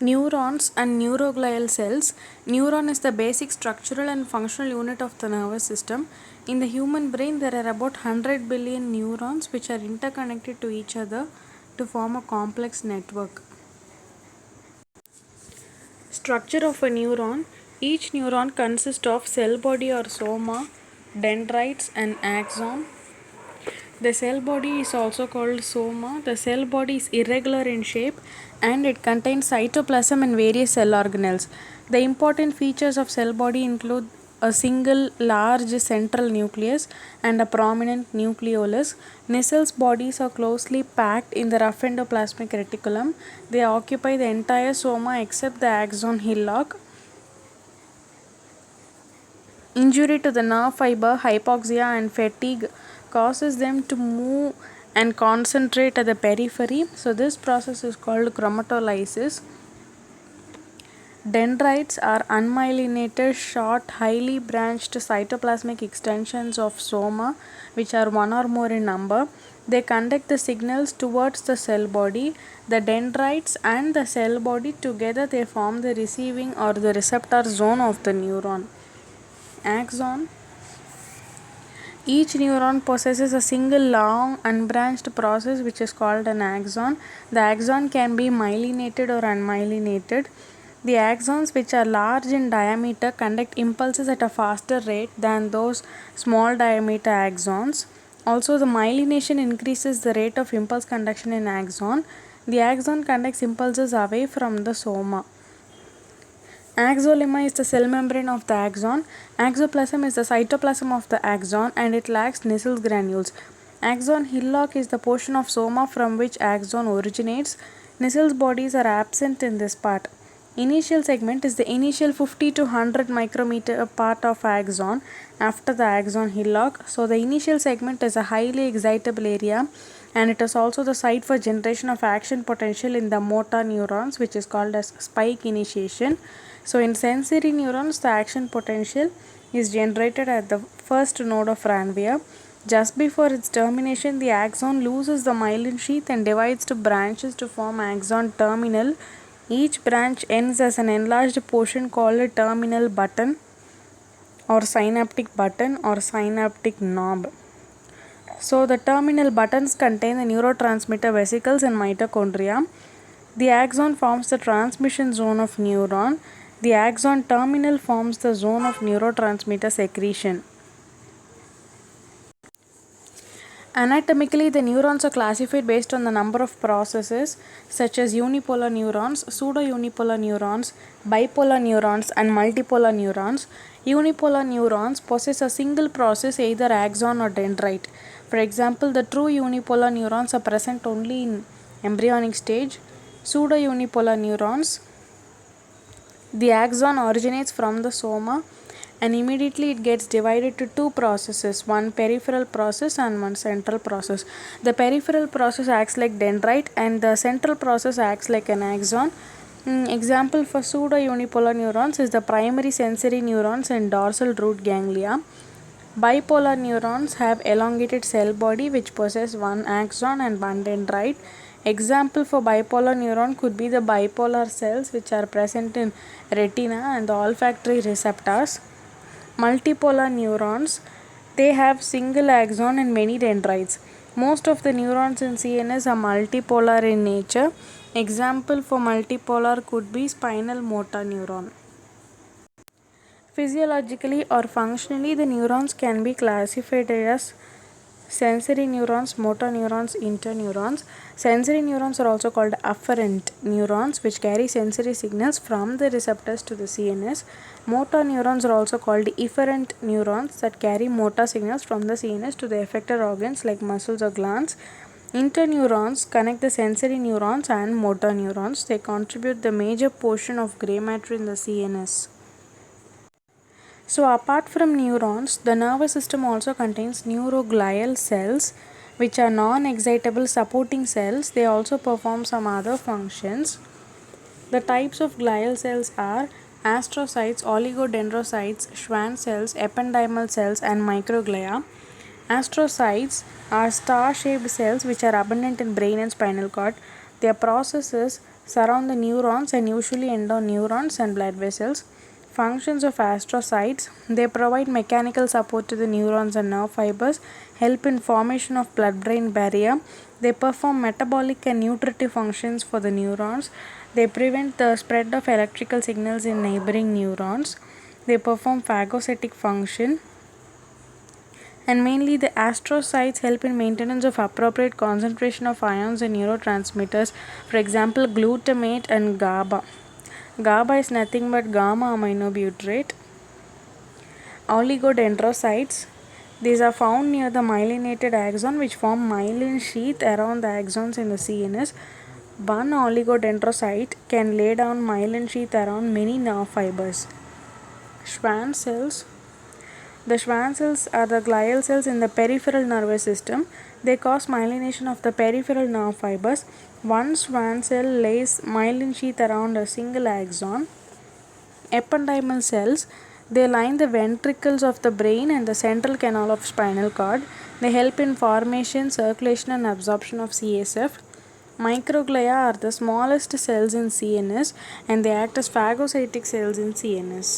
Neurons and neuroglial cells. Neuron is the basic structural and functional unit of the nervous system. In the human brain, there are about 100 billion neurons which are interconnected to each other to form a complex network. Structure of a neuron. Each neuron consists of cell body or soma, dendrites, and axon. The cell body is also called soma. The cell body is irregular in shape and it contains cytoplasm and various cell organelles. The important features of cell body include a single large central nucleus and a prominent nucleolus. Nacelles bodies are closely packed in the rough endoplasmic reticulum. They occupy the entire soma except the axon hillock. Injury to the nerve fiber, hypoxia, and fatigue causes them to move and concentrate at the periphery. So, this process is called chromatolysis. Dendrites are unmyelinated, short, highly branched cytoplasmic extensions of soma, which are one or more in number. They conduct the signals towards the cell body. The dendrites and the cell body together they form the receiving or the receptor zone of the neuron. Axon. Each neuron possesses a single long unbranched process which is called an axon. The axon can be myelinated or unmyelinated. The axons, which are large in diameter, conduct impulses at a faster rate than those small diameter axons. Also, the myelination increases the rate of impulse conduction in axon. The axon conducts impulses away from the soma. Axolemma is the cell membrane of the axon. Axoplasm is the cytoplasm of the axon and it lacks Nissl granules. Axon hillock is the portion of soma from which axon originates. Nissl bodies are absent in this part. Initial segment is the initial 50 to 100 micrometer part of axon after the axon hillock. So the initial segment is a highly excitable area and it is also the site for generation of action potential in the motor neurons, which is called as spike initiation. So in sensory neurons, the action potential is generated at the first node of Ranvier. Just before its termination, the axon loses the myelin sheath and divides to branches to form axon terminal. Each branch ends as an enlarged portion called a terminal button or synaptic button or synaptic knob. So the terminal buttons contain the neurotransmitter vesicles and mitochondria. The axon forms the transmission zone of neuron. The axon terminal forms the zone of neurotransmitter secretion. Anatomically, the neurons are classified based on the number of processes such as unipolar neurons, pseudo-unipolar neurons, bipolar neurons, and multipolar neurons. Unipolar neurons possess a single process, either axon or dendrite. For example, the true unipolar neurons are present only in embryonic stage. Pseudo-unipolar neurons, the axon originates from the soma and immediately it gets divided to two processes, one peripheral process and one central process. The peripheral process acts like dendrite and the central process acts like an axon. Example for pseudo-unipolar neurons is the primary sensory neurons and dorsal root ganglia. Bipolar neurons have elongated cell body which possess one axon and one dendrite. Example for bipolar neuron could be the bipolar cells which are present in retina and the olfactory receptors. Multipolar neurons, they have single axon and many dendrites. Most of the neurons in CNS are multipolar in nature. Example for multipolar could be spinal motor neuron. Physiologically or functionally, the neurons can be classified as sensory neurons, motor neurons, interneurons. Sensory neurons are also called afferent neurons, which carry sensory signals from the receptors to the CNS. Motor neurons are also called efferent neurons that carry motor signals from the CNS to the effector organs like muscles or glands. Interneurons connect the sensory neurons and motor neurons. They contribute the major portion of gray matter in the CNS. So apart from neurons, the nervous system also contains neuroglial cells, which are non-excitable supporting cells. They also perform some other functions. The types of glial cells are astrocytes, oligodendrocytes, Schwann cells, ependymal cells, and microglia. Astrocytes are star-shaped cells which are abundant in brain and spinal cord. Their processes surround the neurons and usually end on neurons and blood vessels. Functions of astrocytes: they provide mechanical support to the neurons and nerve fibers, help in formation of blood-brain barrier. They perform metabolic and nutritive functions for the neurons. They prevent the spread of electrical signals in neighboring neurons. They perform phagocytic function. And mainly the astrocytes help in maintenance of appropriate concentration of ions and neurotransmitters, for example glutamate and GABA. GABA is nothing but gamma aminobutyric. Oligodendrocytes: these are found near the myelinated axon, which form myelin sheath around the axons in the CNS. One oligodendrocyte can lay down myelin sheath around many nerve fibers. Schwann cells: the Schwann cells are the glial cells in the peripheral nervous system. They cause myelination of the peripheral nerve fibers. One Schwann cell lays myelin sheath around a single axon. Ependymal cells: they line the ventricles of the brain and the central canal of spinal cord. They help in formation, circulation and absorption of CSF. Microglia are the smallest cells in CNS and they act as phagocytic cells in CNS.